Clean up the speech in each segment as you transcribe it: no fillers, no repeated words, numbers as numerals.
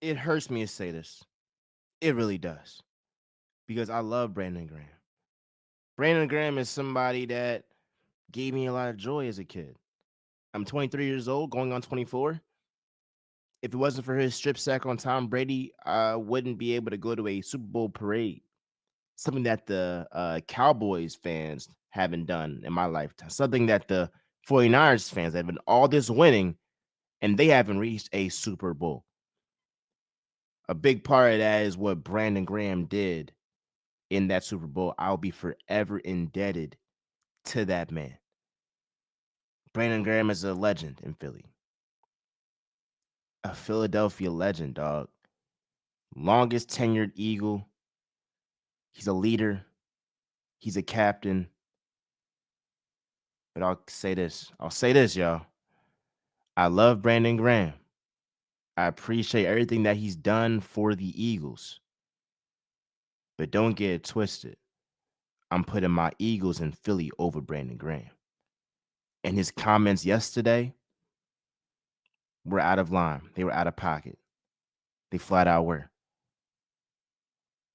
It hurts me to say this. It really does. Because I love Brandon Graham. Brandon Graham is somebody that gave me a lot of joy as a kid. I'm 23 years old, going on 24. If it wasn't for his strip sack on Tom Brady, I wouldn't be able to go to a Super Bowl parade. Something that the Cowboys fans haven't done in my lifetime. Something that the 49ers fans have been all this winning and they haven't reached a Super Bowl. A big part of that is what Brandon Graham did in that Super Bowl. I'll be forever indebted to that man. Brandon Graham is a legend in Philly, a Philadelphia legend, dog. Longest tenured Eagle. He's a leader. He's a captain. But I'll say this. I'll say this, y'all. I love Brandon Graham. I appreciate everything that he's done for the Eagles. But don't get it twisted. I'm putting my Eagles in Philly over Brandon Graham. And his comments yesterday were out of line. They were out of pocket. They flat out were.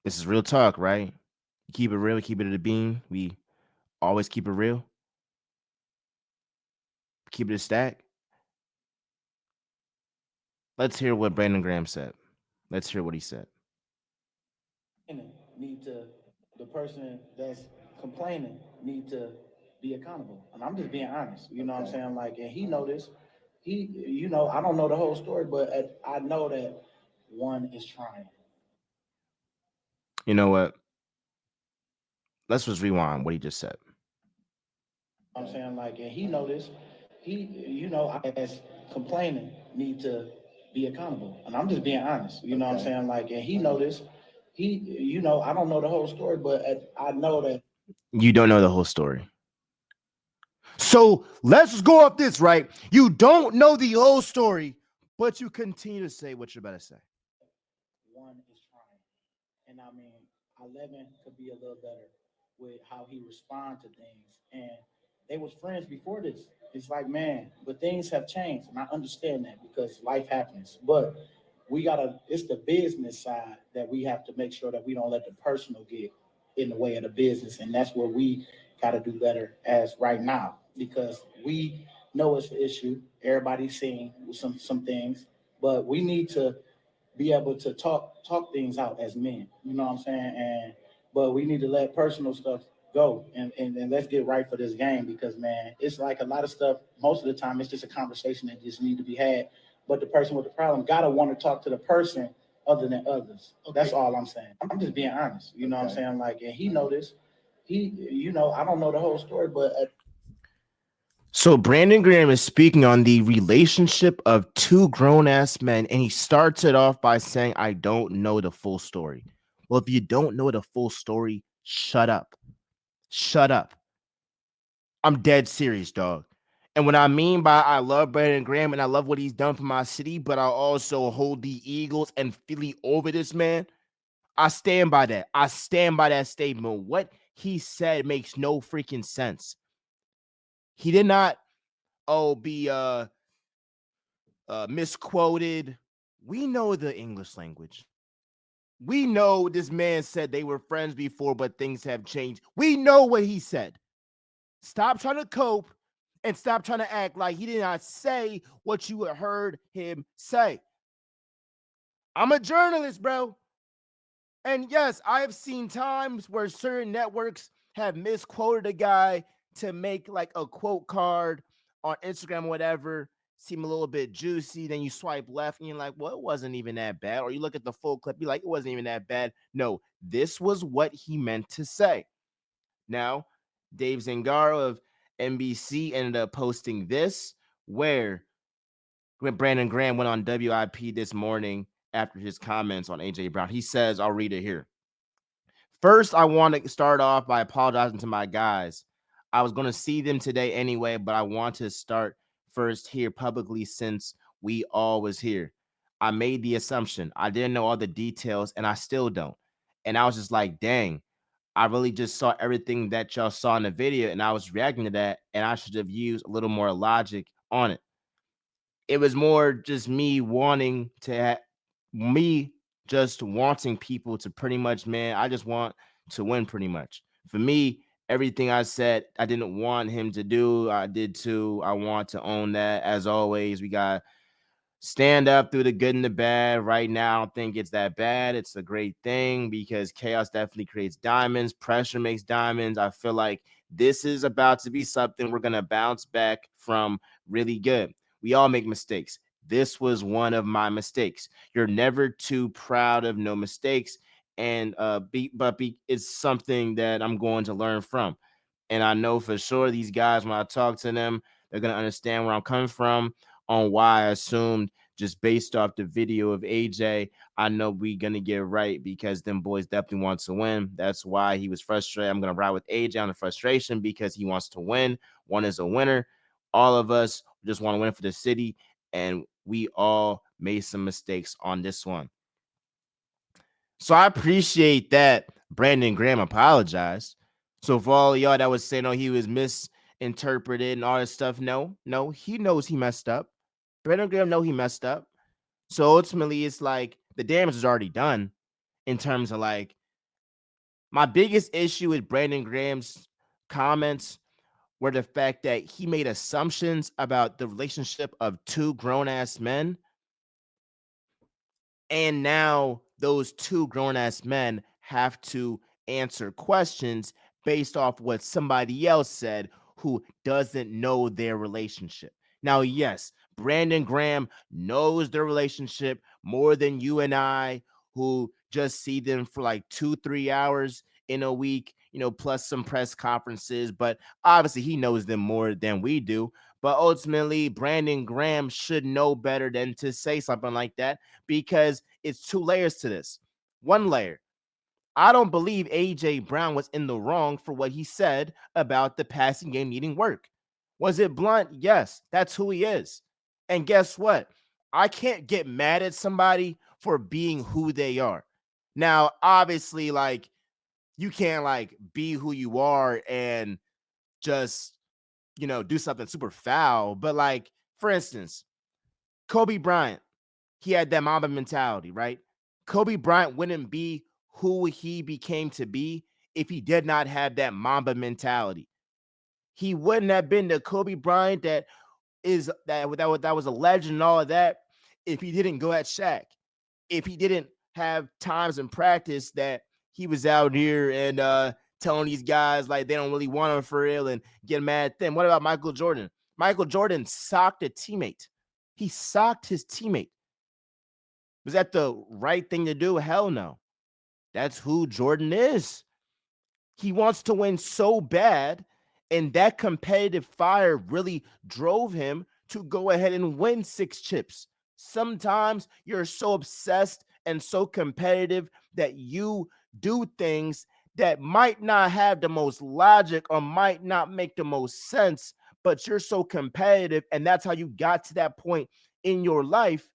This is real talk, right? Keep it real, keep it at the beam. We always keep it real. Keep it a stack. Let's hear what Brandon Graham said. Let's hear what he said. Need to the person that's complaining need to be accountable. And I'm just being honest. You know what I'm saying? Like, and he know this. I don't know the whole story, but I know that one is trying. You know what? Let's just rewind what he just said. I'm saying, like, and he know this. As complaining need to be accountable. And I'm just being honest. You know what I'm saying? Like, and he know this. I don't know the whole story, but I know that. You don't know the whole story. So let's just go off this, right? You don't know the whole story, but you continue to say what you're about to say. One is trying. And I mean, 11 could be a little better with how he respond to things. And they was friends before this. It's like, man, but things have changed. And I understand that because life happens. But it's the business side that we have to make sure that we don't let the personal get in the way of the business. And that's where we got to do better as right now because we know it's an issue. Everybody's seeing some things, but we need to be able to talk things out as men. You know what I'm saying? And but we need to let personal stuff go and let's get right for this game because man, it's like a lot of stuff. Most of the time, it's just a conversation that just need to be had. But the person with the problem gotta want to talk to the person other than others. Okay. That's all I'm saying. I'm just being honest. You know what I'm saying? Like, and he know this. I don't know the whole story, but So Brandon Graham is speaking on the relationship of two grown ass men, and he starts it off by saying, I don't know the full story. Well, if you don't know the full story, shut up. Shut up. I'm dead serious, dog. And what I mean by I love Brandon Graham and I love what he's done for my city, but I also hold the Eagles and Philly over this man. I stand by that. I stand by that statement. What he said makes no freaking sense. He did not be misquoted. We know the English language. We know this man said they were friends before, but things have changed. We know what he said. Stop trying to cope and stop trying to act like he did not say what you heard him say. I'm a journalist, bro. And yes, I have seen times where certain networks have misquoted a guy to make like a quote card on Instagram or whatever seem a little bit juicy. Then you swipe left and you're like, well, it wasn't even that bad. Or you look at the full clip, you're like, it wasn't even that bad. No, this was what he meant to say. Now, Dave Zangaro of NBC ended up posting this where Brandon Graham went on WIP this morning after his comments on AJ Brown. He says, I'll read it here. First, I want to start off by apologizing to my guys. I was going to see them today anyway, but I want to start first here publicly since we all was here. I made the assumption. I didn't know all the details, and I still don't. And I was just like, dang, I really just saw everything that y'all saw in the video, and I was reacting to that, and I should have used a little more logic on it. It was more just me wanting to me just wanting people to pretty much, man, I just want to win pretty much. For me, everything I said I didn't want him to do, I did too. I want to own that. As always, we got stand up through the good and the bad. Right now, I don't think it's that bad. It's a great thing because chaos definitely creates diamonds. Pressure makes diamonds. I feel like this is about to be something we're going to bounce back from really good. We all make mistakes. This was one of my mistakes. You're never too proud of no mistakes. And it's something that I'm going to learn from. And I know for sure these guys, when I talk to them, they're going to understand where I'm coming from on why I assumed just based off the video of AJ, I know we're going to get right because them boys definitely want to win. That's why he was frustrated. I'm going to ride with AJ on the frustration because he wants to win. One is a winner. All of us just want to win for the city, and we all made some mistakes on this one. So I appreciate that Brandon Graham apologized. So for all y'all that was saying, oh, he was misinterpreted and all this stuff, no, he knows he messed up. Brandon Graham know he messed up. So ultimately, it's like the damage is already done in terms of like my biggest issue with Brandon Graham's comments were the fact that he made assumptions about the relationship of two grown ass men. And now those two grown ass men have to answer questions based off what somebody else said who doesn't know their relationship. Now, yes, Brandon Graham knows their relationship more than you and I, who just see them for like 2-3 hours in a week, plus some press conferences. But obviously, he knows them more than we do. But ultimately, Brandon Graham should know better than to say something like that because it's two layers to this. One layer, I don't believe AJ Brown was in the wrong for what he said about the passing game needing work. Was it blunt? Yes, that's who he is. And guess what? I can't get mad at somebody for being who they are. Now, obviously, like you can't like be who you are and just, do something super foul. But like, for instance, Kobe Bryant, he had that Mamba mentality, right? Kobe Bryant wouldn't be who he became to be if he did not have that Mamba mentality. He wouldn't have been the Kobe Bryant that was a legend and all of that if he didn't go at Shaq. If he didn't have times in practice that he was out here and telling these guys like they don't really want him for real and get mad at them. What about Michael Jordan? Michael Jordan socked a teammate. He socked his teammate. Was that the right thing to do? Hell no. That's who Jordan is. He wants to win so bad, and that competitive fire really drove him to go ahead and win 6 chips. Sometimes you're so obsessed and so competitive that you do things that might not have the most logic or might not make the most sense, but you're so competitive, and that's how you got to that point in your life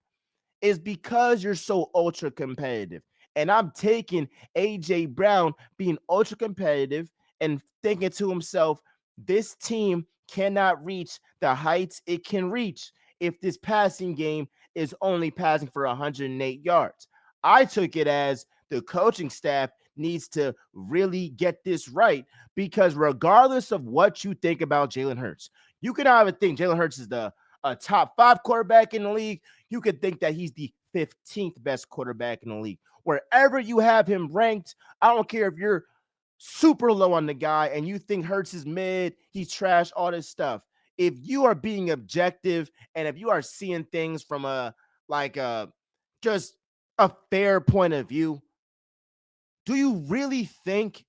is because you're so ultra competitive. And I'm taking AJ Brown being ultra competitive and thinking to himself, this team cannot reach the heights it can reach if this passing game is only passing for 108 yards. I took it as the coaching staff needs to really get this right because regardless of what you think about Jalen Hurts, you can either think Jalen Hurts is the a top 5 quarterback in the league. You could think that he's the 15th best quarterback in the league. Wherever you have him ranked, I don't care if you're super low on the guy and you think Hurts is mid, he's trash, all this stuff. If you are being objective and if you are seeing things from just a fair point of view, do you really think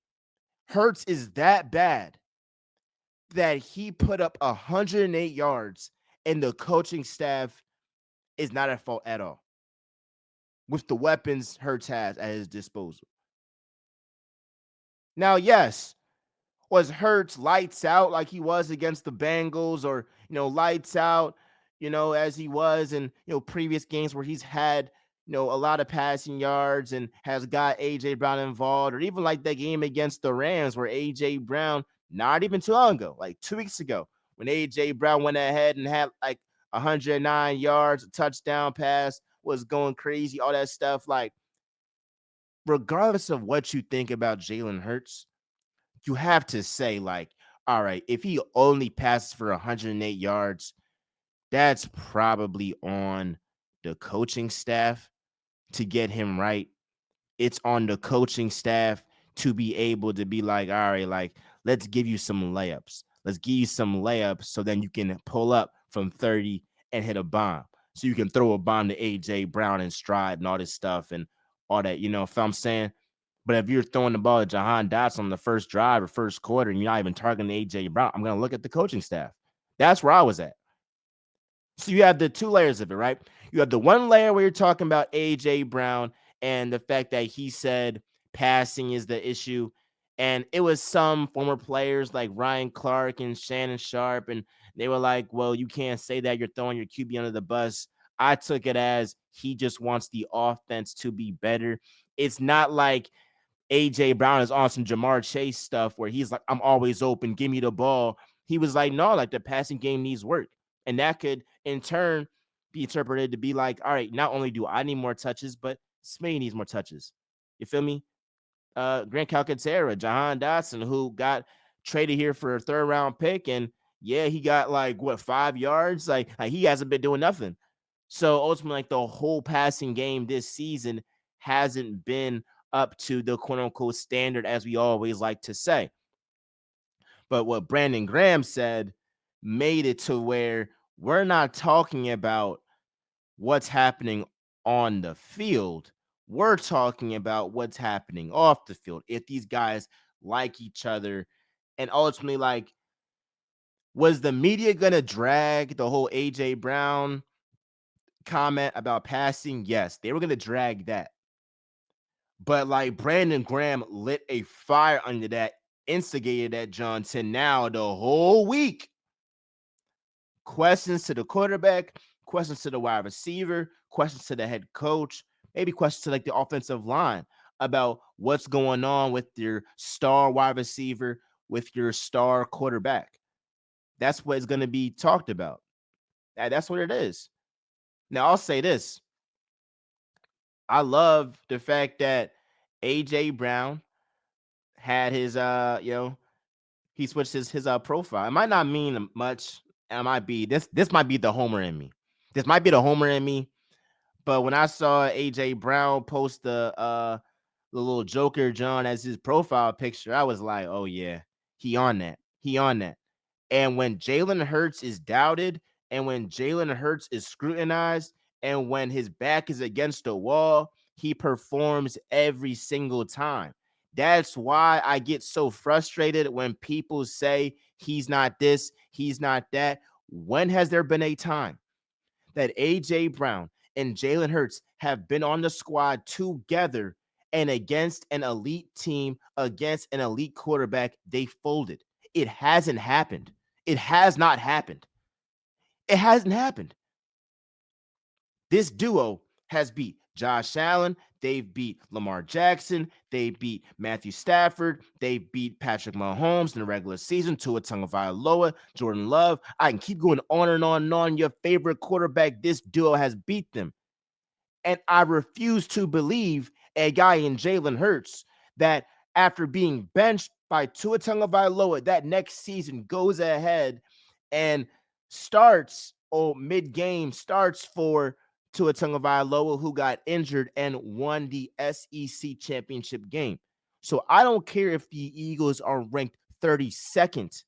Hurts is that bad that he put up 108 yards and the coaching staff is not at fault at all with the weapons Hurts has at his disposal? Now, yes, was Hurts lights out like he was against the Bengals or, lights out, as he was in, previous games where he's had, a lot of passing yards and has got AJ Brown involved, or even like that game against the Rams where AJ Brown, not even too long ago, like 2 weeks ago, when AJ Brown went ahead and had like 109 yards, a touchdown pass, was going crazy, all that stuff. Like, regardless of what you think about Jalen Hurts, you have to say, like, all right, if he only passes for 108 yards, that's probably on the coaching staff to get him right. It's on the coaching staff to be able to be like, all right, like, let's give you some layups. Let's give you some layups so then you can pull up from 30 and hit a bomb. So you can throw a bomb to AJ Brown and stride and all this stuff and all that, you know, if I'm saying. But if you're throwing the ball at Jahan Dotson on the first drive or first quarter and you're not even targeting AJ Brown, I'm gonna look at the coaching staff. That's where I was at. So you have the two layers of it, right? You have the one layer where you're talking about AJ Brown and the fact that he said passing is the issue. And it was some former players like Ryan Clark and Shannon Sharp, and they were like, well, you can't say that. You're throwing your QB under the bus. I took it as he just wants the offense to be better. It's not like AJ Brown is on some Jamar Chase stuff where he's like, I'm always open, give me the ball. He was like, no, like the passing game needs work. And that could in turn be interpreted to be like, all right, not only do I need more touches, but Smay needs more touches. You feel me? Grant Calcaterra, Jahan Dotson, who got traded here for a third round pick. And yeah, he got like what 5 yards? Like he hasn't been doing nothing. So ultimately, like the whole passing game this season hasn't been up to the quote unquote standard as we always like to say. But what Brandon Graham said made it to where we're not talking about what's happening on the field. We're talking about what's happening off the field. If these guys like each other, and ultimately, like, was the media gonna drag the whole AJ Brown comment about passing? Yes, they were gonna drag that. But like Brandon Graham lit a fire under that, instigated that John to now the whole week. Questions to the quarterback, questions to the wide receiver, questions to the head coach, maybe questions to like the offensive line about what's going on with your star wide receiver, with your star quarterback. That's what is going to be talked about. That's what it is. Now, I'll say this. I love the fact that AJ Brown had his he switched his profile. It might not mean much. It might be this might be the homer in me. This might be the homer in me. But when I saw AJ Brown post the little Joker John as his profile picture, I was like, oh yeah, he on that. He on that. And when Jalen Hurts is doubted, and when Jalen Hurts is scrutinized, and when his back is against the wall, he performs every single time. That's why I get so frustrated when people say he's not this, he's not that. When has there been a time that AJ Brown and Jalen Hurts have been on the squad together and against an elite team, against an elite quarterback, they folded? It hasn't happened. It has not happened. It hasn't happened. This duo has beat Josh Allen. They've beat Lamar Jackson. They beat Matthew Stafford. They beat Patrick Mahomes in the regular season. Tua Tagovailoa, Jordan Love. I can keep going on and on and on. Your favorite quarterback, this duo has beat them. And I refuse to believe a guy in Jalen Hurts that after being benched by Tua Tagovailoa, that next season goes ahead and starts or mid-game starts for Tua Tagovailoa, who got injured and won the SEC championship game. So I don't care if the Eagles are ranked 32nd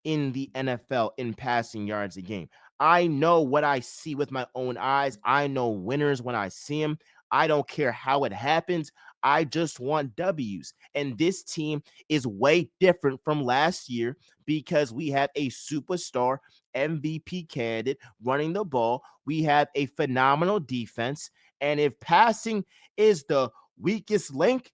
in the NFL in passing yards a game. I know what I see with my own eyes. I know winners when I see them. I don't care how it happens. I just want W's. And this team is way different from last year because we have a superstar MVP candidate running the ball. We have a phenomenal defense. And if passing is the weakest link,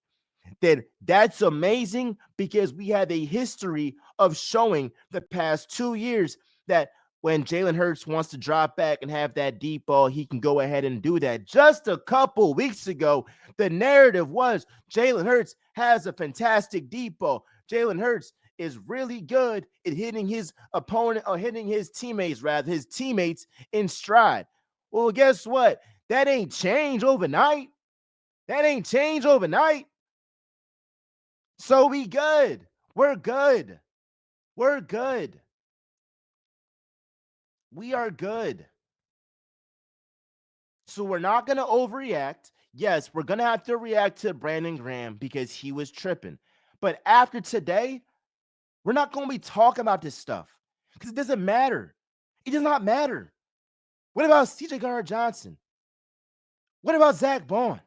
then that's amazing because we have a history of showing the past 2 years that when Jalen Hurts wants to drop back and have that deep ball, he can go ahead and do that. Just a couple weeks ago, the narrative was Jalen Hurts has a fantastic deep ball. Jalen Hurts is really good at hitting his opponent or hitting his teammates in stride. Well, guess what? That ain't change overnight. That ain't change overnight. So we good. We're good. We're good. We are good. So we're not going to overreact. Yes, we're going to have to react to Brandon Graham because he was tripping. But after today, we're not going to be talking about this stuff because it doesn't matter. It does not matter. What about CJ Garner Johnson? What about Zach Bond?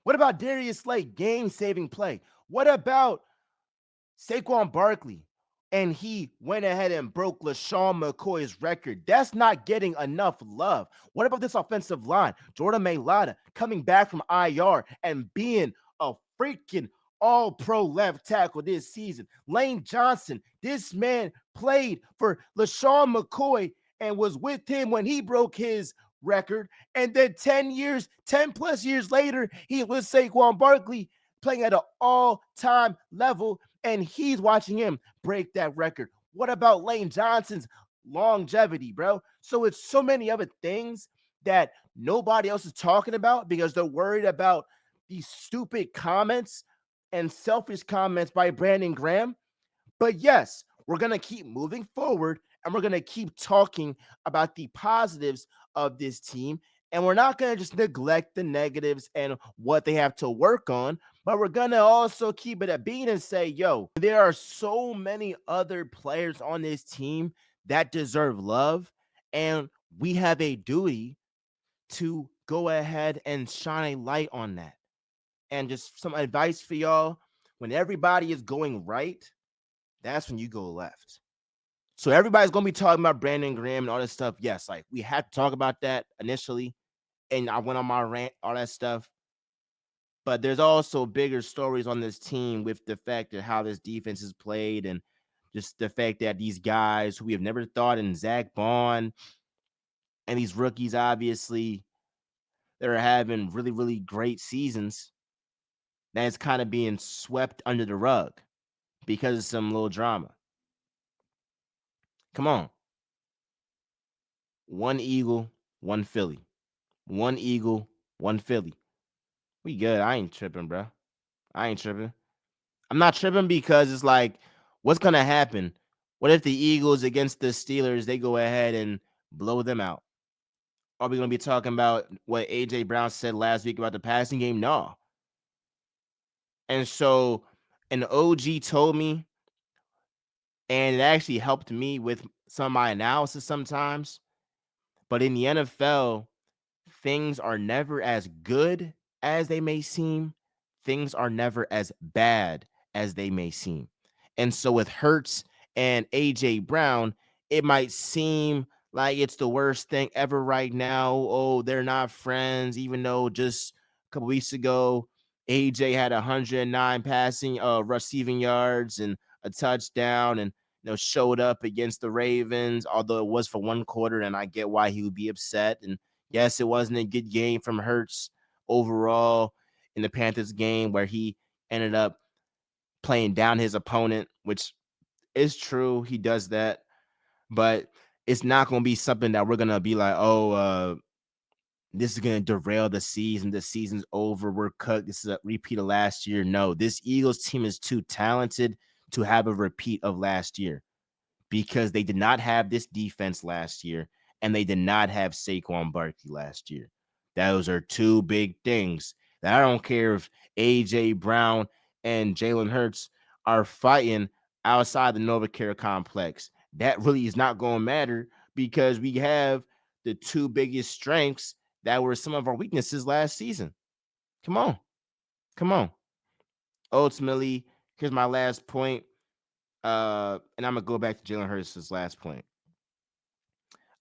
What about Darius Slay, game-saving play? What about Saquon Barkley? And he went ahead and broke LaShawn McCoy's record. That's not getting enough love. What about this offensive line? Jordan Mailata coming back from IR and being a freaking all-pro left tackle this season. Lane Johnson, this man played for LaShawn McCoy and was with him when he broke his record. And then 10 plus years later, he was Saquon Barkley playing at an all-time level, and he's watching him break that record. What about Lane Johnson's longevity, bro? So it's so many other things that nobody else is talking about because they're worried about these stupid comments and selfish comments by Brandon Graham. But yes, we're going to keep moving forward and we're going to keep talking about the positives of this team. And we're not going to just neglect the negatives and what they have to work on, but we're going to also keep it a beat and say, yo, there are so many other players on this team that deserve love. And we have a duty to go ahead and shine a light on that. And just some advice for y'all: when everybody is going right, that's when you go left. So everybody's gonna be talking about Brandon Graham and all this stuff. Yes, like we had to talk about that initially, and I went on my rant, all that stuff. But there's also bigger stories on this team with the fact that how this defense is played, and just the fact that these guys who we have never thought in Zach Bond and these rookies, obviously, that are having really, really great seasons, that it's kind of being swept under the rug because of some little drama. Come on. One Eagle, one Philly. One Eagle, one Philly. We good. I ain't tripping, bro. I ain't tripping. I'm not tripping because it's like, what's gonna happen? What if the Eagles against the Steelers, they go ahead and blow them out? Are we gonna be talking about what AJ Brown said last week about the passing game? No. And so an OG told me, and it actually helped me with some of my analysis sometimes. But in the NFL, things are never as good as they may seem. Things are never as bad as they may seem. And so with Hurts and AJ Brown, it might seem like it's the worst thing ever right now. Oh, they're not friends, even though just a couple weeks ago, AJ had 109 receiving yards and a touchdown, and showed up against the Ravens, although it was for one quarter, and I get why he would be upset. And yes, it wasn't a good game from Hurts overall in the Panthers game where he ended up playing down his opponent, which is true. He does that, but it's not going to be something that we're going to be like, oh, this is going to derail the season. The season's over. We're cut. This is a repeat of last year. No, this Eagles team is too talented to have a repeat of last year, because they did not have this defense last year, and they did not have Saquon Barkley last year. Those are two big things that I don't care if A.J. Brown and Jalen Hurts are fighting outside the NovaCare complex. That really is not going to matter because we have the two biggest strengths that were some of our weaknesses last season. Come on. Come on. Ultimately, here's my last point. And I'm going to go back to Jalen Hurts' last point.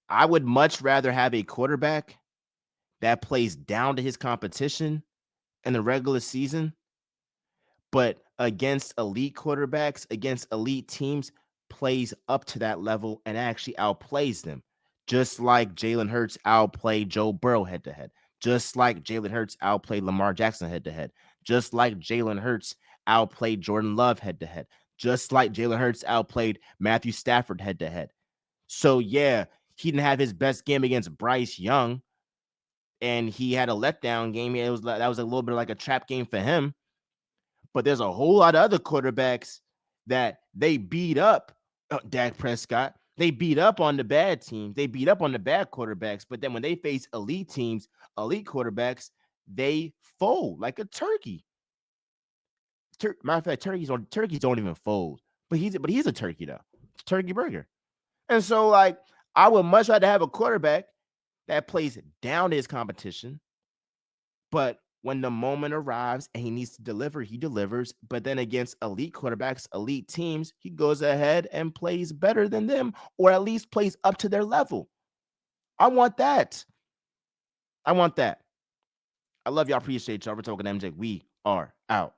I would much rather have a quarterback that plays down to his competition in the regular season, but against elite quarterbacks, against elite teams, plays up to that level and actually outplays them. Just like Jalen Hurts outplayed Joe Burrow head to head. Just like Jalen Hurts outplayed Lamar Jackson head to head. Just like Jalen Hurts outplayed Jordan Love head to head. Just like Jalen Hurts outplayed Matthew Stafford head to head. So, yeah, he didn't have his best game against Bryce Young, and he had a letdown game. It was that was a little bit like a trap game for him. But there's a whole lot of other quarterbacks that they beat up. Dak Prescott, they beat up on the bad teams. They beat up on the bad quarterbacks. But then when they face elite teams, elite quarterbacks, they fold like a turkey. Matter of fact, turkeys don't even fold. But he's a turkey though. It's a turkey burger. And so like I would much rather have a quarterback that plays down his competition, but when the moment arrives and he needs to deliver, he delivers. But then against elite quarterbacks, elite teams, he goes ahead and plays better than them, or at least plays up to their level. I want that. I want that. I love y'all. Appreciate y'all. We're talking MJ. We are out.